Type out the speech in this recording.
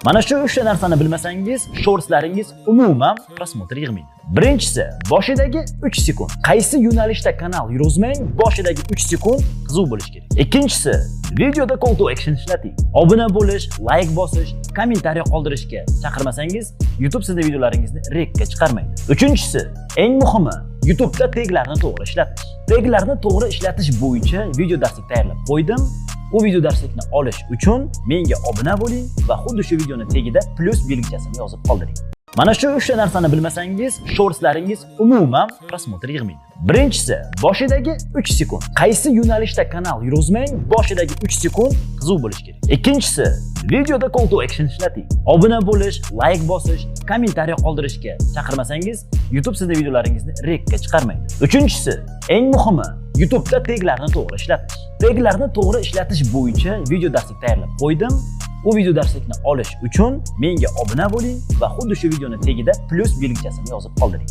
Mana shu 3 ta narsani bilmasangiz, shortslaringiz umuman prosmotr yig'maydi. Birinchisi, boshidagi 3 sekund. Qaysi yo'nalishda kanal yurgizmang, boshidagi 3 sekund qiziq bo'lish kerak. Ikkinchisi, videoda call to action ishlating. Obuna bo'lish, like bosish, kommentariy qoldirishga chaqirmasangiz, YouTube sizning videolaringizni rekka chiqarmaydi. Uchinchisi, eng muhimi, YouTube'da taglarni to'g'ri ishlatish. Taglarni to'g'ri ishlatish bo'yicha video darslik tayyorlab qo'ydim. U video darslikni olish uchun menga obuna bo'ling va xuddi shu videoni tagida plus belgichasini yozib qoldiring. Mana shu 3 ta narsani bilmasangiz, shortslaringiz umuman prosmotr yig'maydi. Birinchisi, boshidagi 3 sekund. Qaysi yo'nalishda kanal yurgizmang, boshidagi 3 sekund qiziq bo'lish kerak. Ikkinchisi, videoda call to action ishlating. Obuna bo'lish, like bosish, kommentariy qoldirishga chaqirmasangiz, YouTube sizning videolaringizni rekka chiqarmaydi. Uchinchisi, eng muhimi, YouTube'da taglarni to'g'ri ishlatish. Taglarni to'g'ri ishlatish bo'yicha video darslik tayyorlab qo'ydim. U video darslikni olish uchun menga obuna bo'ling va xuddi shu videoni tagida plus belgichasini yozib qoldiring.